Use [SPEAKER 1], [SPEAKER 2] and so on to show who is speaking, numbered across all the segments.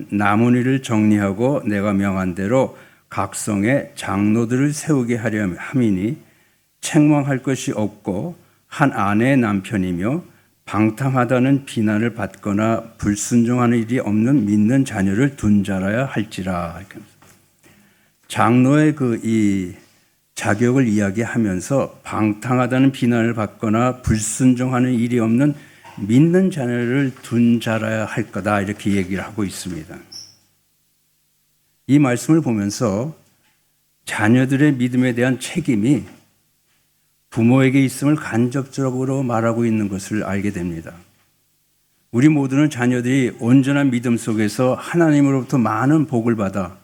[SPEAKER 1] 너는 남은 일을 정리하고 내가 명한 대로 각 성에 장로들을 세우게 하려 함이니 책망할 것이 없고 한 아내의 남편이며 방탕하다는 비난을 받거나 불순종하는 일이 없는 믿는 자녀를 둔 자라야 할지라. 장로의 이 자격을 이야기하면서 방탕하다는 비난을 받거나 불순종하는 일이 없는 믿는 자녀를 둔 자라야 할 거다, 이렇게 얘기를 하고 있습니다. 이 말씀을 보면서 자녀들의 믿음에 대한 책임이 부모에게 있음을 간접적으로 말하고 있는 것을 알게 됩니다. 우리 모두는 자녀들이 온전한 믿음 속에서 하나님으로부터 많은 복을 받아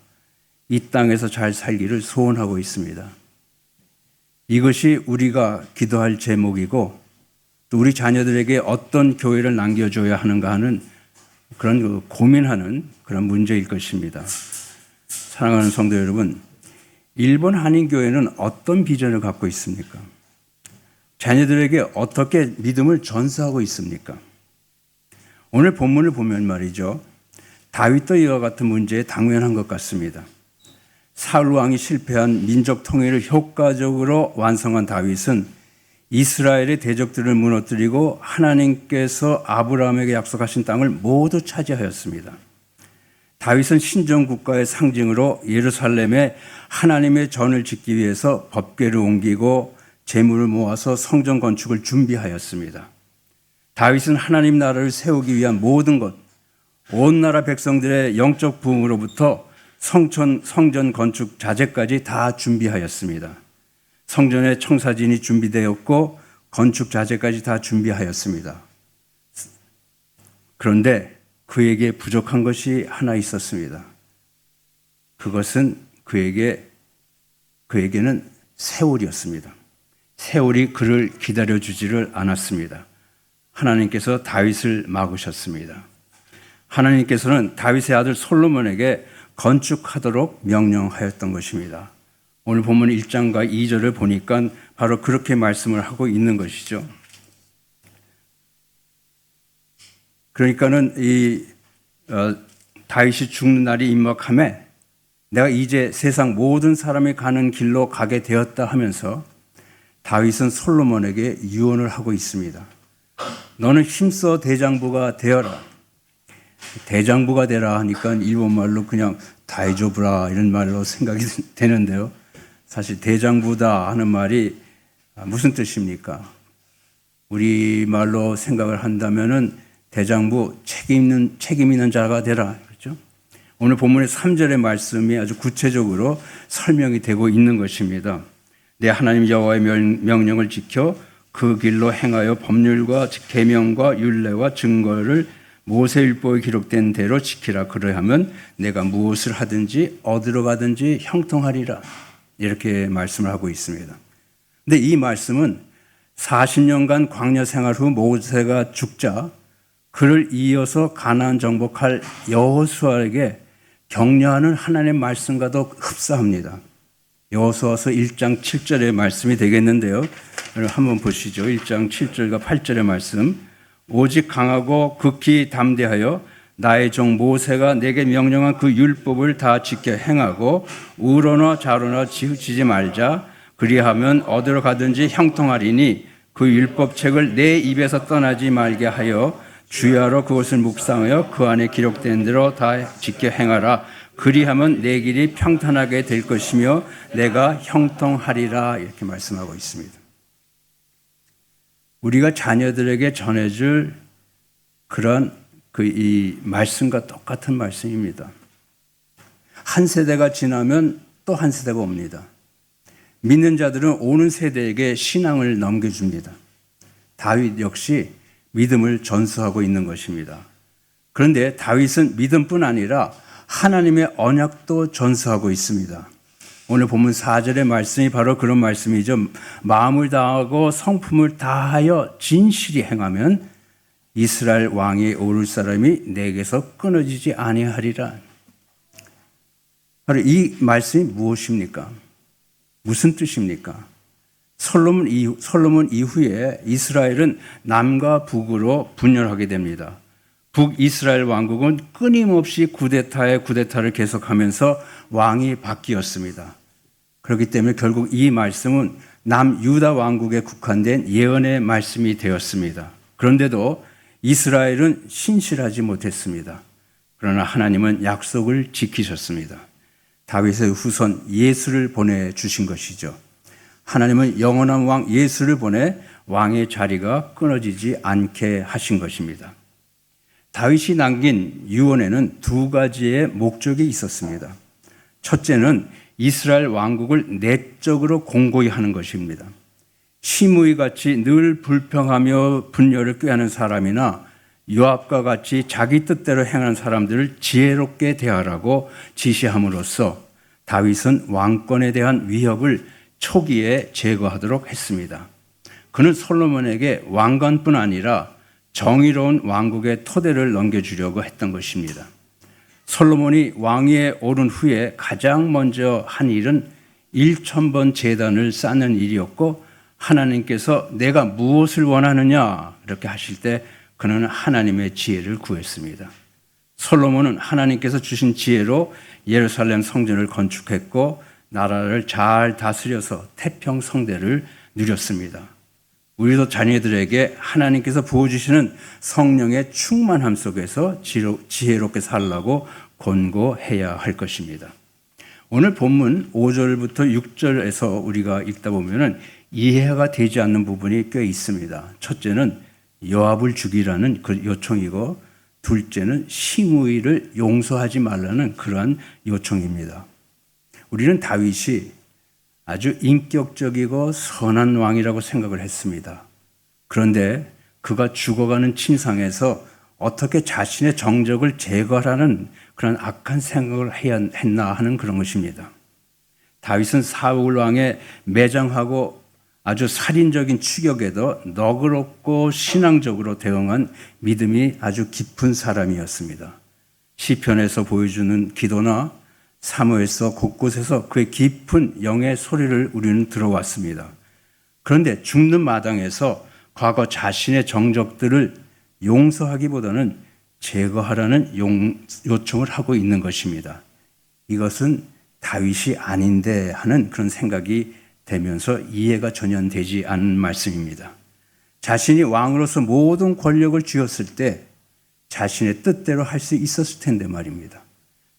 [SPEAKER 1] 이 땅에서 잘 살기를 소원하고 있습니다. 이것이 우리가 기도할 제목이고 또 우리 자녀들에게 어떤 교회를 남겨줘야 하는가 하는 그런 고민하는 그런 문제일 것입니다. 사랑하는 성도 여러분, 일본 한인교회는 어떤 비전을 갖고 있습니까? 자녀들에게 어떻게 믿음을 전수하고 있습니까? 오늘 본문을 보면 말이죠, 다윗도 이와 같은 문제에 당면한 것 같습니다. 사울 왕이 실패한 민족 통일을 효과적으로 완성한 다윗은 이스라엘의 대적들을 무너뜨리고 하나님께서 아브라함에게 약속하신 땅을 모두 차지하였습니다. 다윗은 신정국가의 상징으로 예루살렘에 하나님의 전을 짓기 위해서 법궤를 옮기고 재물을 모아서 성전 건축을 준비하였습니다. 다윗은 하나님 나라를 세우기 위한 모든 것, 온 나라 백성들의 영적 부흥으로부터 성전 건축 자재까지 다 준비하였습니다. 성전의 청사진이 준비되었고 건축 자재까지 다 준비하였습니다. 그런데 그에게 부족한 것이 하나 있었습니다. 그것은 그에게는 세월이었습니다. 세월이 그를 기다려주지를 않았습니다. 하나님께서 다윗을 막으셨습니다. 하나님께서는 다윗의 아들 솔로몬에게 건축하도록 명령하였던 것입니다. 오늘 본문 1장과 2절을 보니까 바로 그렇게 말씀을 하고 있는 것이죠. 그러니까는 다윗이 죽는 날이 임박함에 내가 이제 세상 모든 사람이 가는 길로 가게 되었다 하면서 다윗은 솔로몬에게 유언을 하고 있습니다. 너는 힘써 대장부가 되어라. 대장부가 되라 하니까 일본말로 그냥 다이조부라 이런 말로 생각이 되는데요. 사실 대장부다 하는 말이 무슨 뜻입니까? 우리말로 생각을 한다면은 대장부, 책임 있는 자가 되라. 그렇죠? 오늘 본문의 3절의 말씀이 아주 구체적으로 설명이 되고 있는 것입니다. 내 하나님 여호와의 명령을 지켜 그 길로 행하여 법률과 계명과 율례와 증거를 모세율법에 기록된 대로 지키라. 그러하면 내가 무엇을 하든지 어디로 가든지 형통하리라. 이렇게 말씀을 하고 있습니다. 근데 이 말씀은 40년간 광야 생활 후 모세가 죽자 그를 이어서 가나안 정복할 여호수아에게 격려하는 하나님의 말씀과도 흡사합니다. 여호수아서 1장 7절의 말씀이 되겠는데요. 한번 보시죠. 1장 7절과 8절의 말씀. 오직 강하고 극히 담대하여 나의 종 모세가 내게 명령한 그 율법을 다 지켜 행하고 우로나 좌로나 치우치지 말자. 그리하면 어디로 가든지 형통하리니 그 율법책을 내 입에서 떠나지 말게 하여 주야로 그것을 묵상하여 그 안에 기록된 대로 다 지켜 행하라. 그리하면 내 길이 평탄하게 될 것이며 내가 형통하리라. 이렇게 말씀하고 있습니다. 우리가 자녀들에게 전해줄 그런 이 말씀과 똑같은 말씀입니다. 한 세대가 지나면 또 한 세대가 옵니다. 믿는 자들은 오는 세대에게 신앙을 넘겨줍니다. 다윗 역시 믿음을 전수하고 있는 것입니다. 그런데 다윗은 믿음뿐 아니라 하나님의 언약도 전수하고 있습니다. 오늘 본문 4절의 말씀이 바로 그런 말씀이죠. 마음을 다하고 성품을 다하여 진실이 행하면 이스라엘 왕이 오를 사람이 내게서 끊어지지 아니하리라. 바로 이 말씀이 무엇입니까? 무슨 뜻입니까? 솔로몬 이후에 이스라엘은 남과 북으로 분열하게 됩니다. 북이스라엘 왕국은 끊임없이 쿠데타에 쿠데타를 계속하면서 왕이 바뀌었습니다. 그렇기 때문에 결국 이 말씀은 남유다 왕국에 국한된 예언의 말씀이 되었습니다. 그런데도 이스라엘은 신실하지 못했습니다. 그러나 하나님은 약속을 지키셨습니다. 다윗의 후손 예수를 보내주신 것이죠. 하나님은 영원한 왕 예수를 보내 왕의 자리가 끊어지지 않게 하신 것입니다. 다윗이 남긴 유언에는 두 가지의 목적이 있었습니다. 첫째는 이스라엘 왕국을 내적으로 공고히 하는 것입니다. 시므이 같이 늘 불평하며 분열을 꾀하는 사람이나 요압과 같이 자기 뜻대로 행하는 사람들을 지혜롭게 대하라고 지시함으로써 다윗은 왕권에 대한 위협을 초기에 제거하도록 했습니다. 그는 솔로몬에게 왕관뿐 아니라 정의로운 왕국의 토대를 넘겨주려고 했던 것입니다. 솔로몬이 왕위에 오른 후에 가장 먼저 한 일은 1000번 제단을 쌓는 일이었고, 하나님께서 내가 무엇을 원하느냐 이렇게 하실 때 그는 하나님의 지혜를 구했습니다. 솔로몬은 하나님께서 주신 지혜로 예루살렘 성전을 건축했고 나라를 잘 다스려서 태평성대를 누렸습니다. 우리도 자녀들에게 하나님께서 부어주시는 성령의 충만함 속에서 지혜롭게 살라고 권고해야 할 것입니다. 오늘 본문 5절부터 6절에서 우리가 읽다 보면은 이해가 되지 않는 부분이 꽤 있습니다. 첫째는 요압을 죽이라는 그 요청이고, 둘째는 시므이를 용서하지 말라는 그러한 요청입니다. 우리는 다윗이 아주 인격적이고 선한 왕이라고 생각을 했습니다. 그런데 그가 죽어가는 침상에서 어떻게 자신의 정적을 제거하라는 그런 악한 생각을 했나 하는 그런 것입니다. 다윗은 사울 왕의 매장하고 아주 살인적인 추격에도 너그럽고 신앙적으로 대응한 믿음이 아주 깊은 사람이었습니다. 시편에서 보여주는 기도나 사무엘서 곳곳에서 그의 깊은 영의 소리를 우리는 들어왔습니다. 그런데 죽는 마당에서 과거 자신의 정적들을 용서하기보다는 제거하라는 요청을 하고 있는 것입니다. 이것은 다윗이 아닌데 하는 그런 생각이 되면서 이해가 전혀 되지 않는 말씀입니다. 자신이 왕으로서 모든 권력을 쥐었을 때 자신의 뜻대로 할 수 있었을 텐데 말입니다.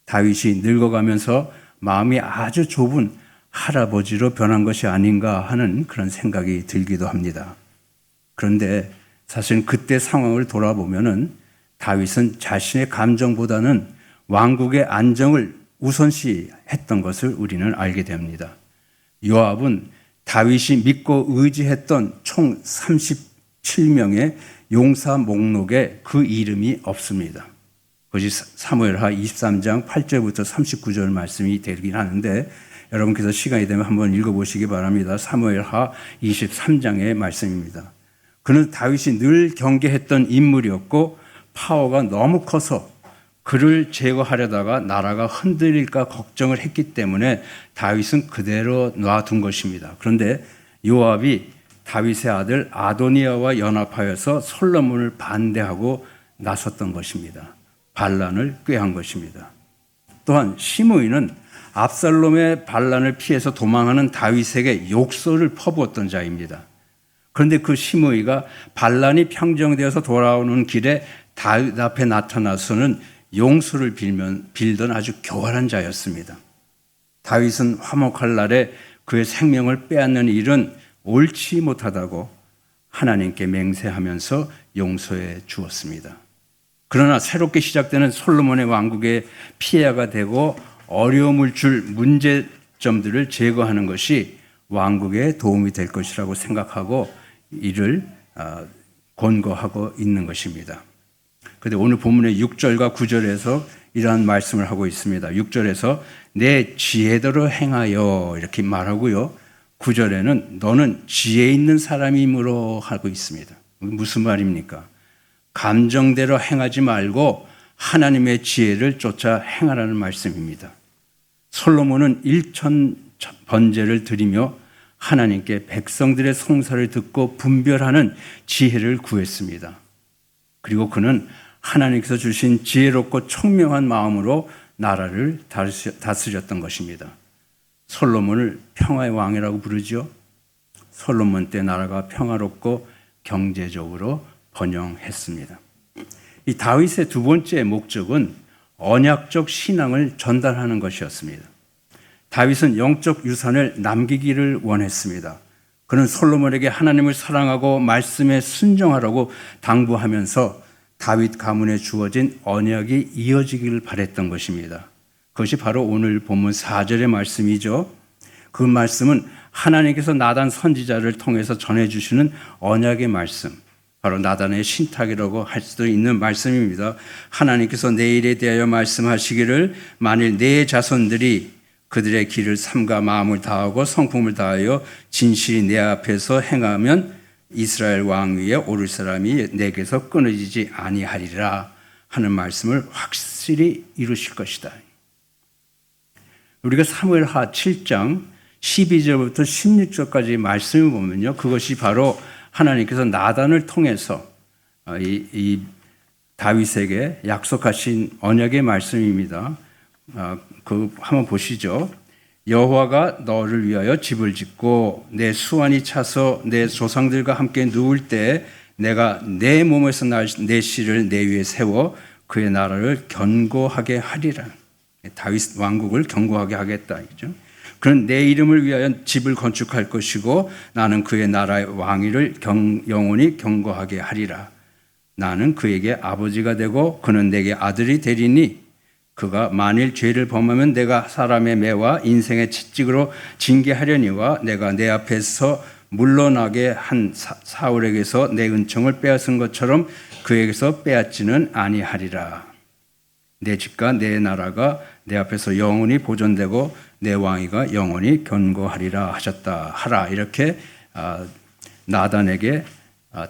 [SPEAKER 1] 다윗이 늙어가면서 마음이 아주 좁은 할아버지로 변한 것이 아닌가 하는 그런 생각이 들기도 합니다. 그런데 사실 그때 상황을 돌아보면은 다윗은 자신의 감정보다는 왕국의 안정을 우선시했던 것을 우리는 알게 됩니다. 요압은 다윗이 믿고 의지했던 총 37명의 용사 목록에 그 이름이 없습니다. 그것이 사무엘하 23장 8절부터 39절 말씀이 되긴 하는데, 여러분께서 시간이 되면 한번 읽어보시기 바랍니다. 사무엘하 23장의 말씀입니다. 그는 다윗이 늘 경계했던 인물이었고 파워가 너무 커서 그를 제거하려다가 나라가 흔들릴까 걱정을 했기 때문에 다윗은 그대로 놔둔 것입니다. 그런데 요압이 다윗의 아들 아도니아와 연합하여서 솔로몬을 반대하고 나섰던 것입니다. 반란을 꾀한 것입니다. 또한 시므이는 압살롬의 반란을 피해서 도망하는 다윗에게 욕설을 퍼부었던 자입니다. 그런데 그 시므이가 반란이 평정되어서 돌아오는 길에 다윗 앞에 나타나서는 용서를 빌던 아주 교활한 자였습니다. 다윗은 화목할 날에 그의 생명을 빼앗는 일은 옳지 못하다고 하나님께 맹세하면서 용서해 주었습니다. 그러나 새롭게 시작되는 솔로몬의 왕국에 피해가 되고 어려움을 줄 문제점들을 제거하는 것이 왕국에 도움이 될 것이라고 생각하고 이를 권고하고 있는 것입니다. 그런데 오늘 본문의 6절과 9절에서 이러한 말씀을 하고 있습니다. 6절에서 내 지혜대로 행하여 이렇게 말하고요. 9절에는 너는 지혜 있는 사람이므로 하고 있습니다. 무슨 말입니까? 감정대로 행하지 말고 하나님의 지혜를 쫓아 행하라는 말씀입니다. 솔로몬은 1000번제를 드리며 하나님께 백성들의 송사를 듣고 분별하는 지혜를 구했습니다. 그리고 그는 하나님께서 주신 지혜롭고 총명한 마음으로 나라를 다스렸던 것입니다. 솔로몬을 평화의 왕이라고 부르죠. 솔로몬 때 나라가 평화롭고 경제적으로 번영했습니다. 이 다윗의 두 번째 목적은 언약적 신앙을 전달하는 것이었습니다. 다윗은 영적 유산을 남기기를 원했습니다. 그는 솔로몬에게 하나님을 사랑하고 말씀에 순종하라고 당부하면서 다윗 가문에 주어진 언약이 이어지기를 바랬던 것입니다. 그것이 바로 오늘 본문 4절의 말씀이죠. 그 말씀은 하나님께서 나단 선지자를 통해서 전해주시는 언약의 말씀, 바로 나단의 신탁이라고 할 수도 있는 말씀입니다. 하나님께서 내 일에 대하여 말씀하시기를 만일 내 자손들이 그들의 길을 삼가 마음을 다하고 성품을 다하여 진실이 내 앞에서 행하면 이스라엘 왕 위에 오를 사람이 내게서 끊어지지 아니하리라 하는 말씀을 확실히 이루실 것이다. 우리가 사무엘하 7장 12절부터 16절까지 말씀을 보면요, 그것이 바로 하나님께서 나단을 통해서 이 다윗에게 약속하신 언약의 말씀입니다. 그 한번 보시죠. 여호와가 너를 위하여 집을 짓고 내 수완이 차서 내 조상들과 함께 누울 때 내가 내 몸에서 내 씨를 내 위에 세워 그의 나라를 견고하게 하리라. 다윗 왕국을 견고하게 하겠다. 그는 내 이름을 위하여 집을 건축할 것이고 나는 그의 나라의 왕위를 영원히 견고하게 하리라. 나는 그에게 아버지가 되고 그는 내게 아들이 되리니 그가 만일 죄를 범하면 내가 사람의 매와 인생의 채찍으로 징계하려니와 내가 내 앞에서 물러나게 한 사울에게서 내 은총을 빼앗은 것처럼 그에게서 빼앗지는 아니하리라. 내 집과 내 나라가 내 앞에서 영원히 보존되고 내 왕위가 영원히 견고하리라 하라. 이렇게 나단에게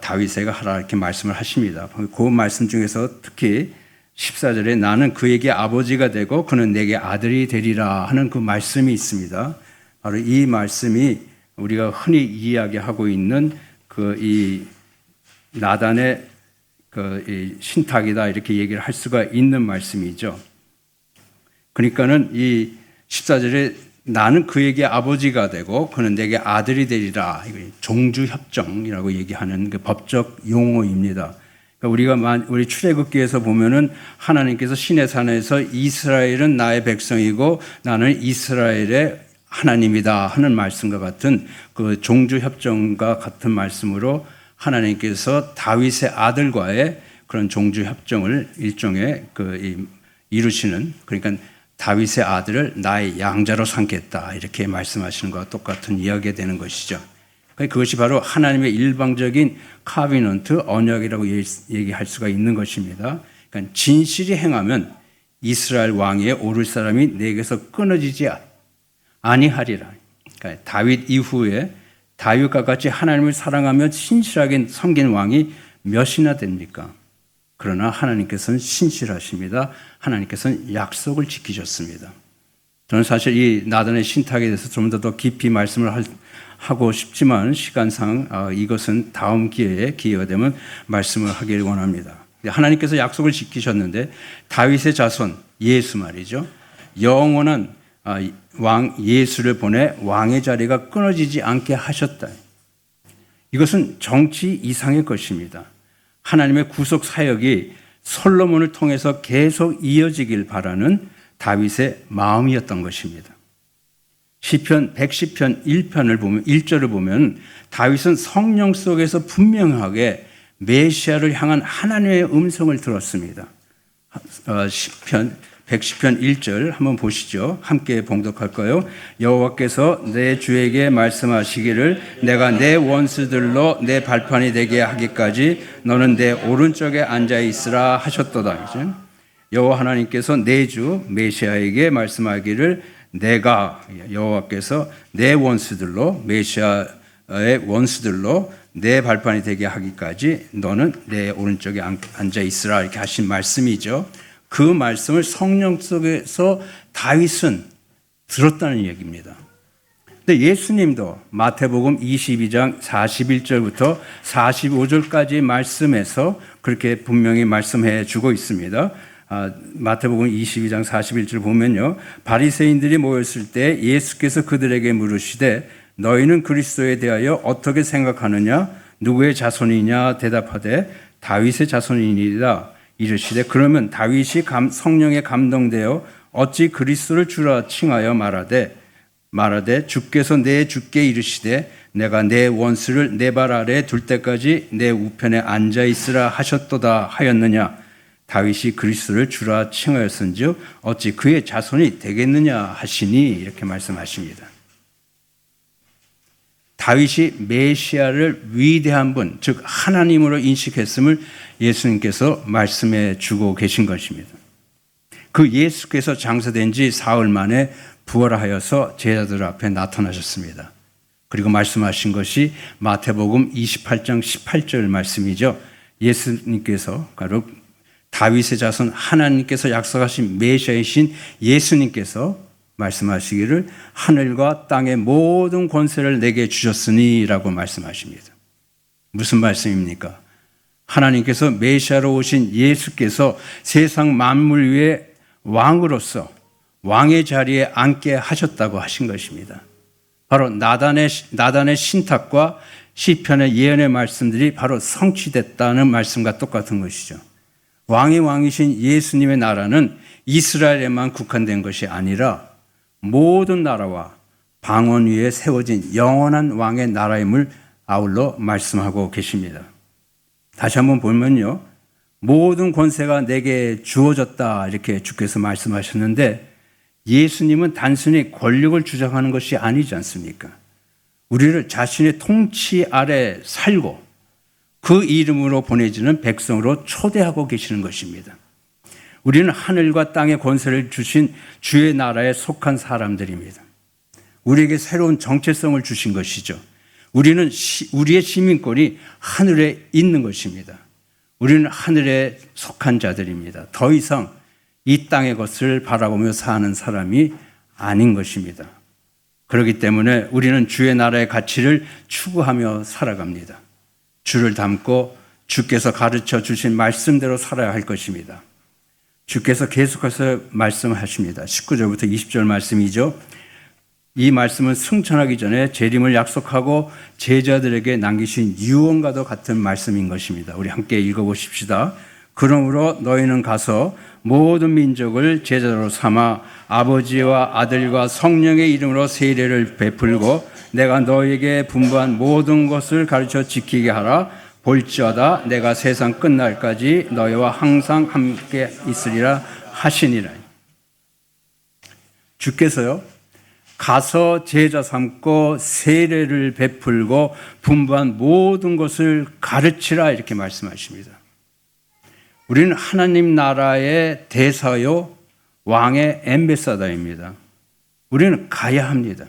[SPEAKER 1] 다윗에게 하라 이렇게 말씀을 하십니다. 그 말씀 중에서 특히 14절에 나는 그에게 아버지가 되고 그는 내게 아들이 되리라 하는 그 말씀이 있습니다. 바로 이 말씀이 우리가 흔히 이야기하고 있는 이 나단의 이 신탁이다 이렇게 얘기를 할 수가 있는 말씀이죠. 그러니까는 이 14절에 나는 그에게 아버지가 되고 그는 내게 아들이 되리라. 종주협정이라고 얘기하는 그 법적 용어입니다. 우리가 우리 출애굽기에서 보면은 하나님께서 시내산에서 이스라엘은 나의 백성이고 나는 이스라엘의 하나님이다 하는 말씀과 같은 그 종주협정과 같은 말씀으로 하나님께서 다윗의 아들과의 그런 종주협정을 일종의 이루시는, 그러니까 다윗의 아들을 나의 양자로 삼겠다 이렇게 말씀하시는 것과 똑같은 이야기가 되는 것이죠. 그것이 바로 하나님의 일방적인 카비넌트 언약이라고 얘기할 수가 있는 것입니다. 그러니까 진실이 행하면 이스라엘 왕위에 오를 사람이 내게서 끊어지지 아니하리라. 그러니까 다윗 이후에 다윗과 같이 하나님을 사랑하며 신실하게 섬긴 왕이 몇이나 됩니까? 그러나 하나님께서는 신실하십니다. 하나님께서는 약속을 지키셨습니다. 저는 사실 이 나단의 신탁에 대해서 좀 더 깊이 말씀을 하고 싶지만 시간상 이것은 다음 기회가 되면 말씀을 하기를 원합니다. 하나님께서 약속을 지키셨는데 다윗의 자손 예수 말이죠. 영원한 왕 예수를 보내 왕의 자리가 끊어지지 않게 하셨다. 이것은 정치 이상의 것입니다. 하나님의 구속 사역이 솔로몬을 통해서 계속 이어지길 바라는 다윗의 마음이었던 것입니다. 시편 110편 1편을 보면 1절을 보면 다윗은 성령 속에서 분명하게 메시아를 향한 하나님의 음성을 들었습니다. 시편 110편 1절 한번 보시죠. 함께 봉독할까요? 여호와께서 내 주에게 말씀하시기를 내가 내 원수들로 내 발판이 되게 하기까지 너는 내 오른쪽에 앉아 있으라 하셨도다. 여호와 하나님께서 내 주 메시아에게 말씀하기를 내가 여호와께서 내 원수들로 메시아의 원수들로 내 발판이 되게 하기까지 너는 내 오른쪽에 앉아 있으라 이렇게 하신 말씀이죠. 그 말씀을 성령 속에서 다윗은 들었다는 얘기입니다. 근데 예수님도 마태복음 22장 41절부터 45절까지 말씀에서 그렇게 분명히 말씀해 주고 있습니다. 마태복음 22장 41절 보면요. 바리새인들이 모였을 때 예수께서 그들에게 물으시되 너희는 그리스도에 대하여 어떻게 생각하느냐? 누구의 자손이냐? 대답하되 다윗의 자손이니이다. 이르시되 그러면 다윗이 성령에 감동되어 어찌 그리스도를 주라 칭하여 말하되 주께서 내 주께 이르시되 내가 내 원수를 내 발 아래 둘 때까지 내 우편에 앉아 있으라 하셨도다 하였느냐? 다윗이 그리스도를 주라 칭하였은즉 어찌 그의 자손이 되겠느냐 하시니 이렇게 말씀하십니다. 다윗이 메시아를 위대한 분, 즉 하나님으로 인식했음을 예수님께서 말씀해 주고 계신 것입니다. 그 예수께서 장사된 지 사흘 만에 부활하여서 제자들 앞에 나타나셨습니다. 그리고 말씀하신 것이 마태복음 28장 18절 말씀이죠. 예수님께서 바로 다윗의 자손 하나님께서 약속하신 메시아이신 예수님께서 말씀하시기를 하늘과 땅의 모든 권세를 내게 주셨으니 라고 말씀하십니다. 무슨 말씀입니까? 하나님께서 메시아로 오신 예수께서 세상 만물 위에 왕으로서 왕의 자리에 앉게 하셨다고 하신 것입니다. 바로 나단의 신탁과 시편의 예언의 말씀들이 바로 성취됐다는 말씀과 똑같은 것이죠. 왕의 왕이신 예수님의 나라는 이스라엘에만 국한된 것이 아니라 모든 나라와 방언 위에 세워진 영원한 왕의 나라임을 아울러 말씀하고 계십니다. 다시 한번 보면요. 모든 권세가 내게 주어졌다 이렇게 주께서 말씀하셨는데 예수님은 단순히 권력을 주장하는 것이 아니지 않습니까? 우리를 자신의 통치 아래 살고 그 이름으로 보내지는 백성으로 초대하고 계시는 것입니다. 우리는 하늘과 땅의 권세를 주신 주의 나라에 속한 사람들입니다. 우리에게 새로운 정체성을 주신 것이죠. 우리의 시민권이 하늘에 있는 것입니다. 우리는 하늘에 속한 자들입니다. 더 이상 이 땅의 것을 바라보며 사는 사람이 아닌 것입니다. 그렇기 때문에 우리는 주의 나라의 가치를 추구하며 살아갑니다. 주를 닮고 주께서 가르쳐 주신 말씀대로 살아야 할 것입니다. 주께서 계속해서 말씀하십니다. 19절부터 20절 말씀이죠. 이 말씀은 승천하기 전에 재림을 약속하고 제자들에게 남기신 유언과도 같은 말씀인 것입니다. 우리 함께 읽어보십시다. 그러므로 너희는 가서 모든 민족을 제자로 삼아 아버지와 아들과 성령의 이름으로 세례를 베풀고 내가 너희에게 분부한 모든 것을 가르쳐 지키게 하라. 볼지어다 내가 세상 끝날까지 너희와 항상 함께 있으리라 하시니라. 주께서요. 가서 제자 삼고 세례를 베풀고 분부한 모든 것을 가르치라 이렇게 말씀하십니다. 우리는 하나님 나라의 대사요 왕의 앰베사더입니다. 우리는 가야 합니다.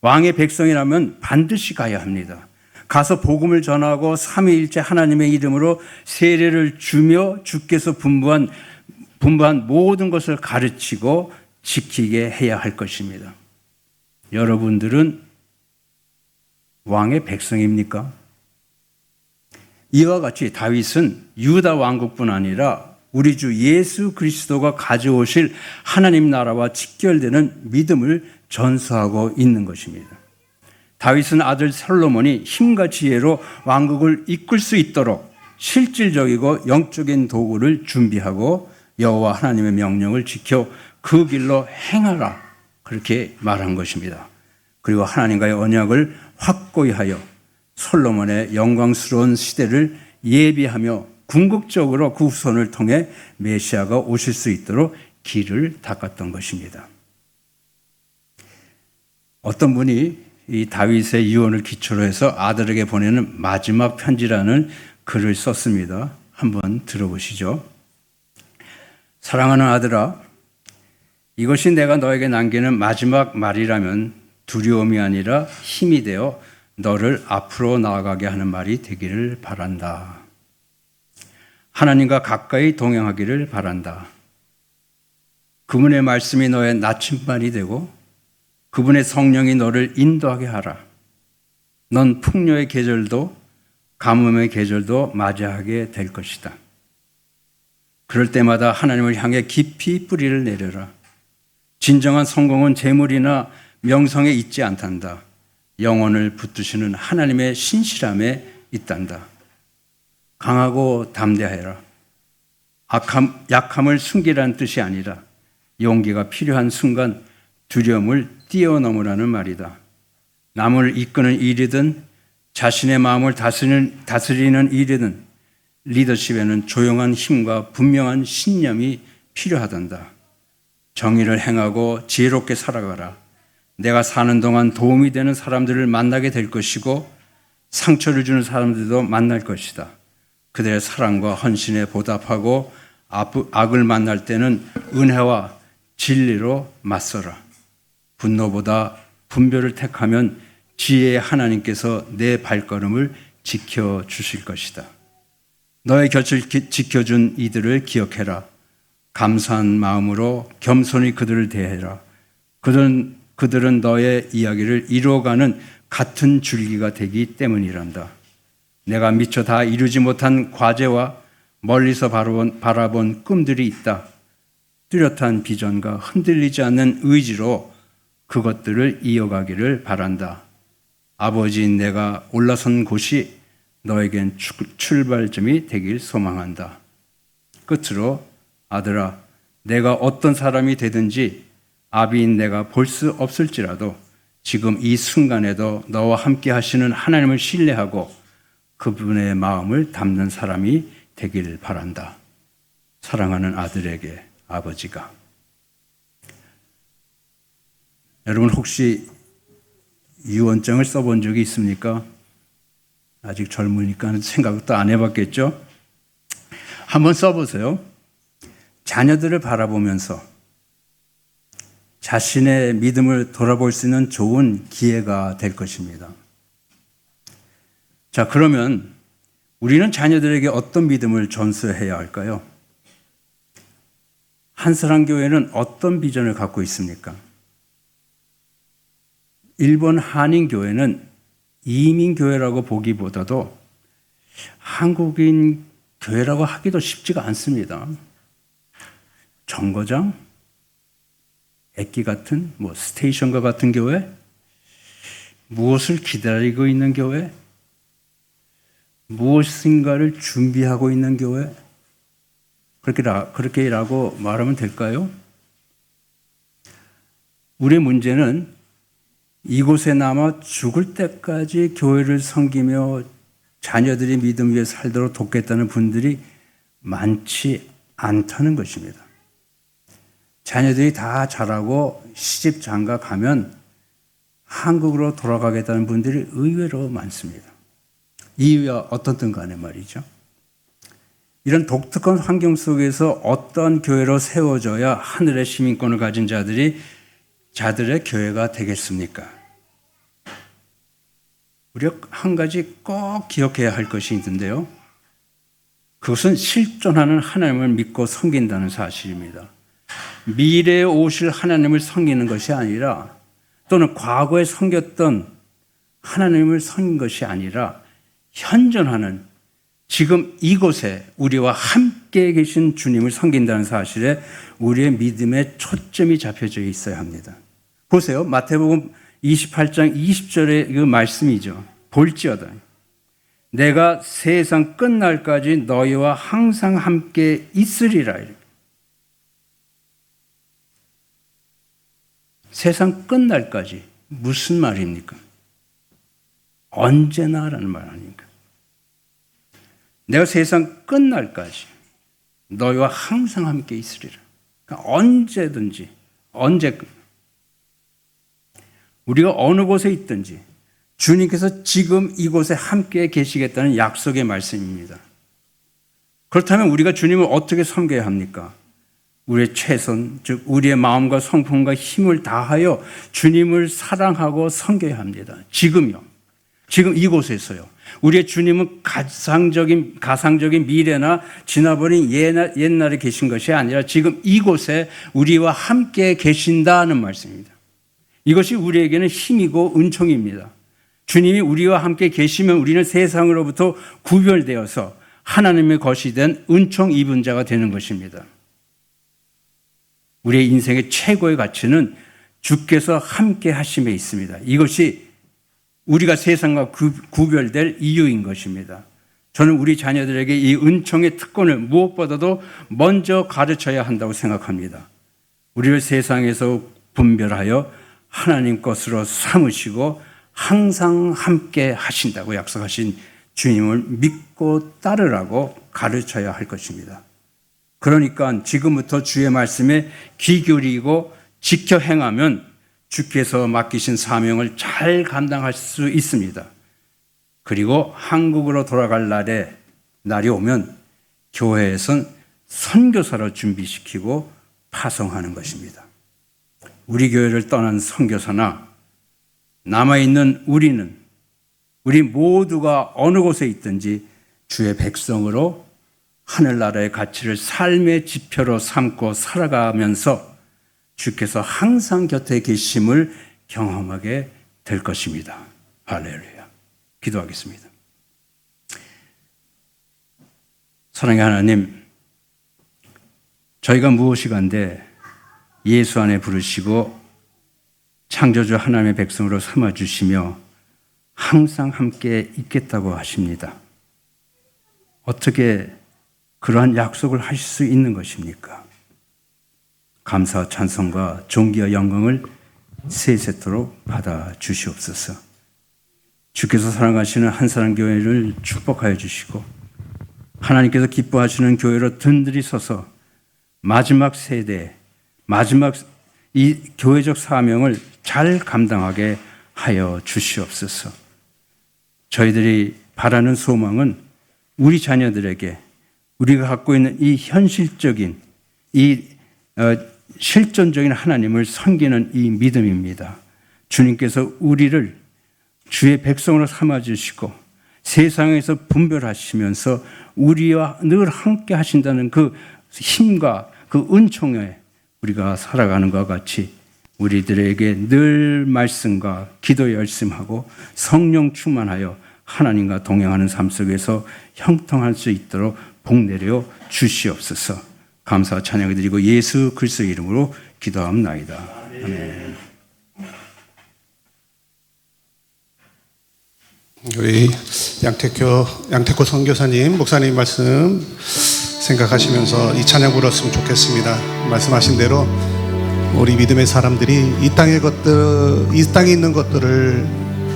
[SPEAKER 1] 왕의 백성이라면 반드시 가야 합니다. 가서 복음을 전하고 삼위일체 하나님의 이름으로 세례를 주며 주께서 분부한 모든 것을 가르치고 지키게 해야 할 것입니다. 여러분들은 왕의 백성입니까? 이와 같이 다윗은 유다 왕국뿐 아니라 우리 주 예수 그리스도가 가져오실 하나님 나라와 직결되는 믿음을 전수하고 있는 것입니다. 다윗은 아들 솔로몬이 힘과 지혜로 왕국을 이끌 수 있도록 실질적이고 영적인 도구를 준비하고 여호와 하나님의 명령을 지켜 그 길로 행하라 그렇게 말한 것입니다. 그리고 하나님과의 언약을 확고히 하여 솔로몬의 영광스러운 시대를 예비하며 궁극적으로 그 후손을 통해 메시아가 오실 수 있도록 길을 닦았던 것입니다. 어떤 분이 이 다윗의 유언을 기초로 해서 아들에게 보내는 마지막 편지라는 글을 썼습니다. 한번 들어보시죠. 사랑하는 아들아, 이것이 내가 너에게 남기는 마지막 말이라면 두려움이 아니라 힘이 되어 너를 앞으로 나아가게 하는 말이 되기를 바란다. 하나님과 가까이 동행하기를 바란다. 그분의 말씀이 너의 나침반이 되고 그분의 성령이 너를 인도하게 하라. 넌 풍요의 계절도 가뭄의 계절도 맞이하게 될 것이다. 그럴 때마다 하나님을 향해 깊이 뿌리를 내려라. 진정한 성공은 재물이나 명성에 있지 않단다. 영혼을 붙드시는 하나님의 신실함에 있단다. 강하고 담대하여라. 약함을 숨기라는 뜻이 아니라 용기가 필요한 순간 두려움을 뛰어넘으라는 말이다. 남을 이끄는 일이든 자신의 마음을 다스리는 일이든 리더십에는 조용한 힘과 분명한 신념이 필요하단다. 정의를 행하고 지혜롭게 살아가라. 내가 사는 동안 도움이 되는 사람들을 만나게 될 것이고 상처를 주는 사람들도 만날 것이다. 그들의 사랑과 헌신에 보답하고 악을 만날 때는 은혜와 진리로 맞서라. 분노보다 분별을 택하면 지혜의 하나님께서 내 발걸음을 지켜주실 것이다. 너의 곁을 지켜준 이들을 기억해라. 감사한 마음으로 겸손히 그들을 대해라. 그들은 너의 이야기를 이루어가는 같은 줄기가 되기 때문이란다. 내가 미처 다 이루지 못한 과제와 멀리서 바라본 꿈들이 있다. 뚜렷한 비전과 흔들리지 않는 의지로 그것들을 이어가기를 바란다. 아버지인 내가 올라선 곳이 너에겐 출발점이 되길 소망한다. 끝으로 아들아, 내가 어떤 사람이 되든지 아비인 내가 볼 수 없을지라도 지금 이 순간에도 너와 함께 하시는 하나님을 신뢰하고 그분의 마음을 담는 사람이 되길 바란다. 사랑하는 아들에게 아버지가. 여러분 혹시 유언장을 써본 적이 있습니까? 아직 젊으니까 생각도 안 해봤겠죠? 한번 써보세요. 자녀들을 바라보면서 자신의 믿음을 돌아볼 수 있는 좋은 기회가 될 것입니다. 자, 그러면 우리는 자녀들에게 어떤 믿음을 전수해야 할까요? 한사랑교회는 어떤 비전을 갖고 있습니까? 일본 한인교회는 이민교회라고 보기보다도 한국인 교회라고 하기도 쉽지가 않습니다. 정거장, 액기 같은, 스테이션과 같은 교회, 무엇을 기다리고 있는 교회, 무엇인가를 준비하고 있는 교회, 그렇게라고 말하면 될까요? 우리의 문제는 이곳에 남아 죽을 때까지 교회를 섬기며 자녀들이 믿음 위에 살도록 돕겠다는 분들이 많지 않다는 것입니다. 자녀들이 다 자라고 시집 장가 가면 한국으로 돌아가겠다는 분들이 의외로 많습니다. 이유야 어떻든 간에 말이죠. 이런 독특한 환경 속에서 어떠한 교회로 세워져야 하늘의 시민권을 가진 자들의 교회가 되겠습니까? 우리가 한 가지 꼭 기억해야 할 것이 있는데요. 그것은 실존하는 하나님을 믿고 섬긴다는 사실입니다. 미래에 오실 하나님을 섬기는 것이 아니라 또는 과거에 섬겼던 하나님을 섬긴 것이 아니라 현존하는 지금 이곳에 우리와 함께 계신 주님을 섬긴다는 사실에 우리의 믿음의 초점이 잡혀져 있어야 합니다. 보세요. 마태복음 28장 20절의 그 말씀이죠. 볼지어다. 내가 세상 끝날까지 너희와 항상 함께 있으리라. 세상 끝날까지 무슨 말입니까? 언제나라는 말 아닙니까? 내가 세상 끝날까지 너희와 항상 함께 있으리라. 그러니까 언제든지 우리가 어느 곳에 있든지 주님께서 지금 이곳에 함께 계시겠다는 약속의 말씀입니다. 그렇다면 우리가 주님을 어떻게 섬겨야 합니까? 우리의 최선, 즉 우리의 마음과 성품과 힘을 다하여 주님을 사랑하고 섬겨야 합니다. 지금요. 지금 이곳에서요. 우리의 주님은 가상적인 미래나 지나버린 옛날에 계신 것이 아니라 지금 이곳에 우리와 함께 계신다는 말씀입니다. 이것이 우리에게는 힘이고 은총입니다. 주님이 우리와 함께 계시면 우리는 세상으로부터 구별되어서 하나님의 것이 된 은총 입은 자가 되는 것입니다. 우리의 인생의 최고의 가치는 주께서 함께 하심에 있습니다. 이것이 우리가 세상과 구별될 이유인 것입니다. 저는 우리 자녀들에게 이 은총의 특권을 무엇보다도 먼저 가르쳐야 한다고 생각합니다. 우리를 세상에서 분별하여 하나님 것으로 삼으시고 항상 함께 하신다고 약속하신 주님을 믿고 따르라고 가르쳐야 할 것입니다. 그러니까 지금부터 주의 말씀에 귀 기울이고 지켜 행하면 주께서 맡기신 사명을 잘 감당할 수 있습니다. 그리고 한국으로 돌아갈 날이 오면 교회에선 선교사로 준비시키고 파송하는 것입니다. 우리 교회를 떠난 선교사나 남아있는 우리 모두가 어느 곳에 있든지 주의 백성으로 하늘나라의 가치를 삶의 지표로 삼고 살아가면서 주께서 항상 곁에 계심을 경험하게 될 것입니다. 할렐루야. 기도하겠습니다. 사랑의 하나님, 저희가 무엇이간데 예수 안에 부르시고 창조주 하나님의 백성으로 삼아주시며 항상 함께 있겠다고 하십니다. 어떻게 그러한 약속을 하실 수 있는 것입니까? 감사, 찬송과 존귀와 영광을 세세토록 받아 주시옵소서. 주께서 사랑하시는 한사랑교회를 축복하여 주시고 하나님께서 기뻐하시는 교회로 든든히 서서 마지막 세대, 마지막 이 교회적 사명을 잘 감당하게 하여 주시옵소서. 저희들이 바라는 소망은 우리 자녀들에게 우리가 갖고 있는 이 현실적인, 이 실존적인 하나님을 섬기는 이 믿음입니다. 주님께서 우리를 주의 백성으로 삼아주시고 세상에서 분별하시면서 우리와 늘 함께 하신다는 그 힘과 그 은총에 우리가 살아가는 것과 같이 우리들에게 늘 말씀과 기도 열심하고 성령 충만하여 하나님과 동행하는 삶 속에서 형통할 수 있도록 복내려 주시옵소서. 감사와 찬양을 드리고 예수 그리스도의 이름으로 기도합나이다. 아멘.
[SPEAKER 2] 우리 양태코 선교사님, 목사님 말씀 생각하시면서 이 찬양 불렀으면 좋겠습니다. 말씀하신 대로 우리 믿음의 사람들이 이 땅에 있는 것들을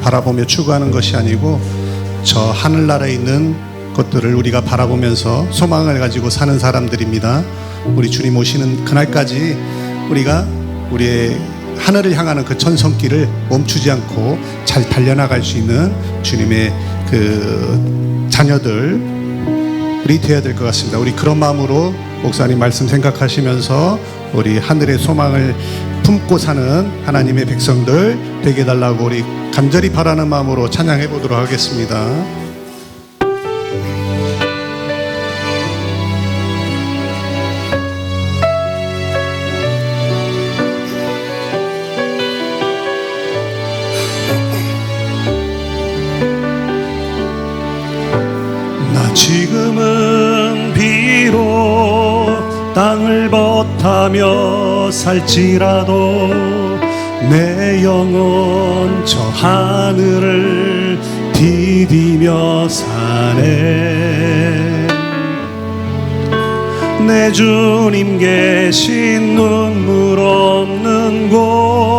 [SPEAKER 2] 바라보며 추구하는 것이 아니고 저 하늘나라에 있는 것들을 우리가 바라보면서 소망을 가지고 사는 사람들입니다. 우리 주님 오시는 그날까지 우리가 우리의 하늘을 향하는 그 전성길을 멈추지 않고 잘 달려나갈 수 있는 주님의 그 자녀들이 되어야 될 것 같습니다. 우리 그런 마음으로 목사님 말씀 생각하시면서 우리 하늘의 소망을 품고 사는 하나님의 백성들 되게 해달라고 우리 간절히 바라는 마음으로 찬양해 보도록 하겠습니다.
[SPEAKER 3] 지금은 비록 땅을 벗하며 살지라도 내 영혼 저 하늘을 디디며 사네. 내 주님 계신 눈물 없는 곳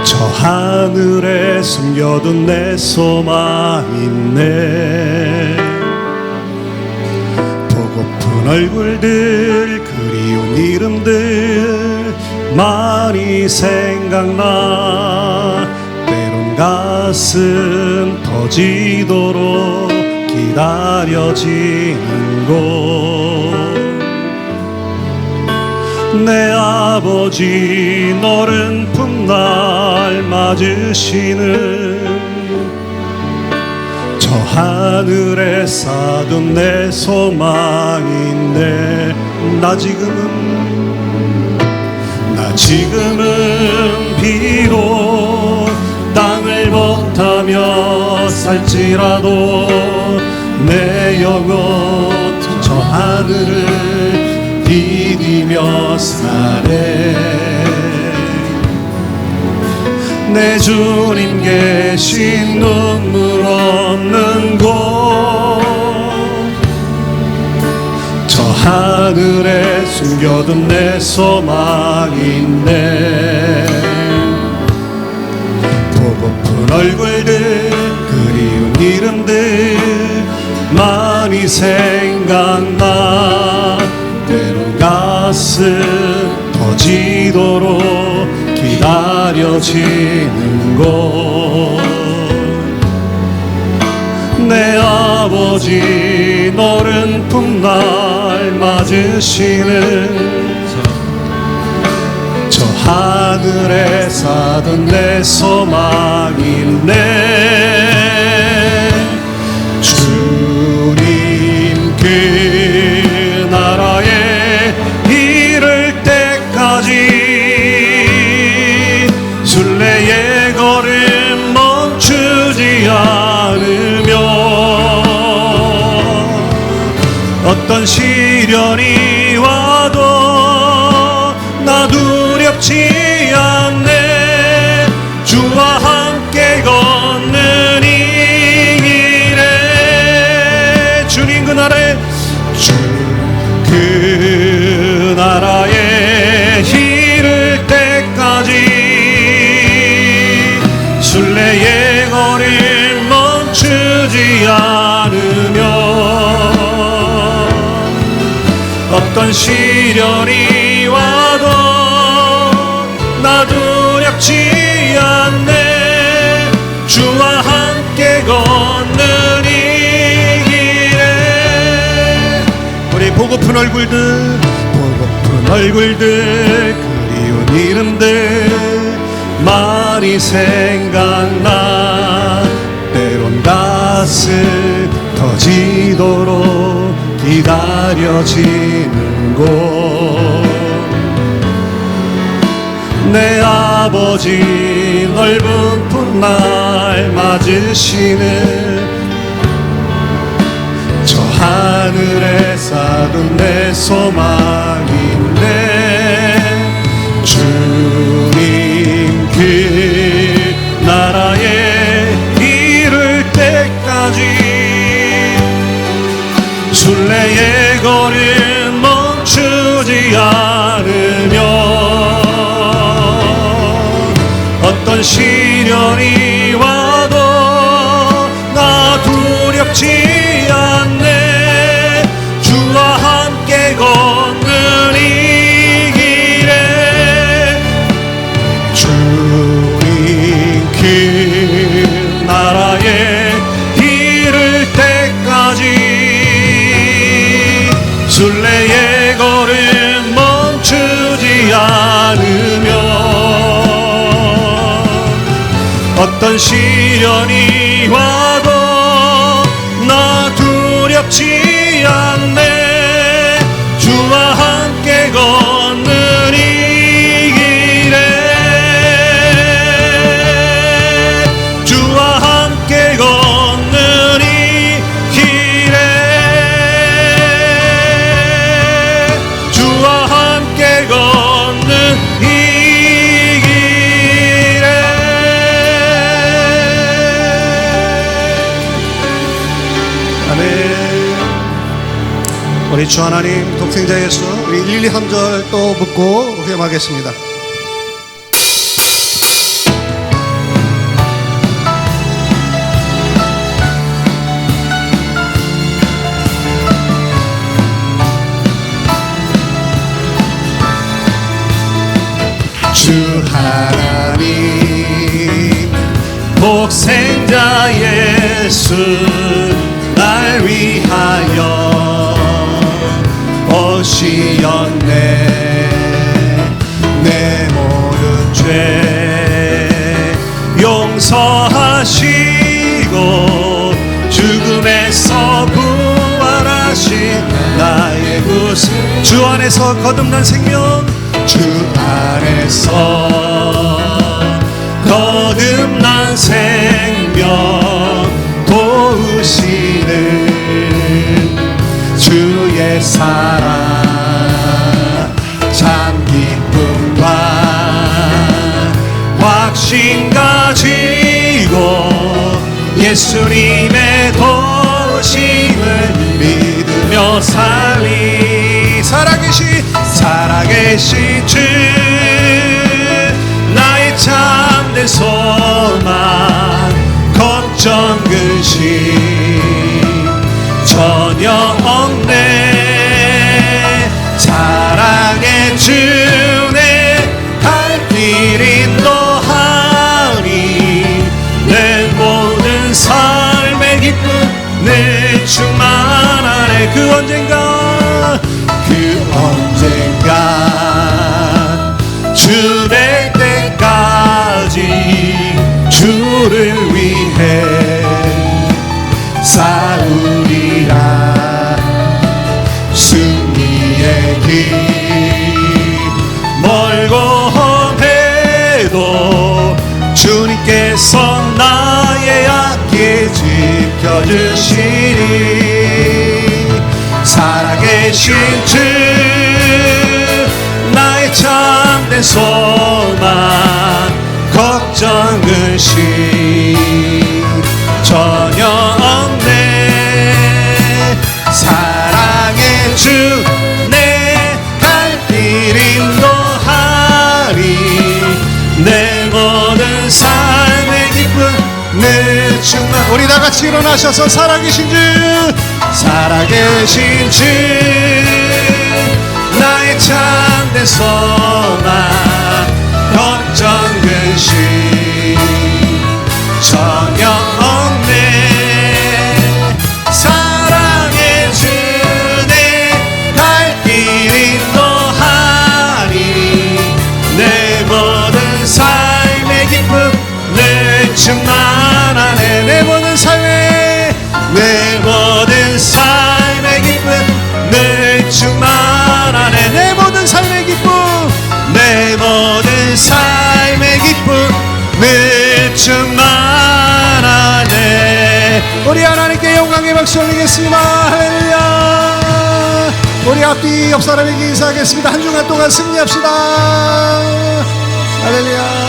[SPEAKER 3] 저 하늘에 숨겨둔 내 소망이네. 보고픈 얼굴들 그리운 이름들 많이 생각나. 때론 가슴 터지도록 기다려지는 곳. 내 아버지 너른 품날 맞으시는 저 하늘에 쌓둔 내 소망인데 나 지금은 지금은 비록 땅을 못하며 살지라도 내 영혼 저 하늘을 디디며 사네. 내 주님 계신 눈물 없는 곳, 저 하늘에 숨겨둔 내 소망인데, 보고픈 얼굴들 그리운 이름들 많이 생각나. 때론 가슴 터지도록 기다려지는 곳. 내 아버지 너른 품날 맞으시는 저 하늘에 사던 내 소망이네. 주님 그 나라에 이를 때까지 순례의 걸음 멈추지 않으며, 어떤 시련이 와도 나 두렵지 않네. 주와 함께 걷는 이 길에 주님 그 나라에 그 나라에 이를 때까지 순례의 걸음 멈추지 않으며, 어떤 시련이 와도 나 두렵지 않네. 주와 함께 걷는 이 길에 우리 보고픈 얼굴들 그리운 이름들 많이 생각나. 때론 가슴 터지도록 기다려지는 곳. 내 아버지 넓은 풋날 맞으시는 저 하늘에 사둔 내 소망인데, 주님 그 나라에 이를 때까지 순례의 걸음 멈추지 않으며, 어떤 시련이 와도 나 두렵지 않네. 주와 함께 걷는 이 길에 주님 그 나라에 이를 때까지 순례의 걸음 멈추지 않으며, 어떤 시련이 와도 나 두렵지 않네. 주와 함께 걷는 이 길에 주와 함께 걷는 이 길에 주와 함께 걷는 이
[SPEAKER 2] 우리 주 하나님 독생자 예수, 우리 1, 2, 3절 또 묻고 후렴하겠습니다. 주 하나님 독생자 예수 날 위하여 오시었네. 내 모든 죄 용서하시고 죽음에서 부활하신 나의 구주 주 안에서 거듭난 생명 주 안에서
[SPEAKER 3] 거듭난 생명
[SPEAKER 2] 도우시는 주의 사랑 참 기쁨과
[SPEAKER 3] 확신 가지고 예수님의 도심을 믿으며 살리 살아계신 주 나의 참된 소망 걱정 근심 전혀 없네 사랑의 주 내 갈 길 인도하리 내 모든 삶의 기쁨 내 충만하네 그 언젠가 주 될 때까지 주를 위해 싸우리라 승리의 길 멀고 험해도 주님께서 나의 앞길 지켜주시리 살아계신 주 나의 참된 소망 걱정 근심 전혀 없네 사랑의 주 내 갈 길 인도하리 내 모든 삶의 기쁨 내 충만
[SPEAKER 2] 우리 다 같이 일어나셔서 살아계신 주
[SPEAKER 3] 나의 참된 소망 걱정 근심 전혀 없네 사랑의 주 내 갈 길 인도하리 내 모든 삶의 기쁨 내 충만하네 내 모든 삶의 기쁨 내 충만하네 내 모든 삶의 기쁨 내 모든 삶의 기쁨 내 충만하네
[SPEAKER 2] 우리 하나님께 영광의 박수 올리겠습니다. 할렐루야. 우리 앞뒤 옆 사람에게 인사하겠습니다. 한 주간 동안 승리합시다. 할렐루야.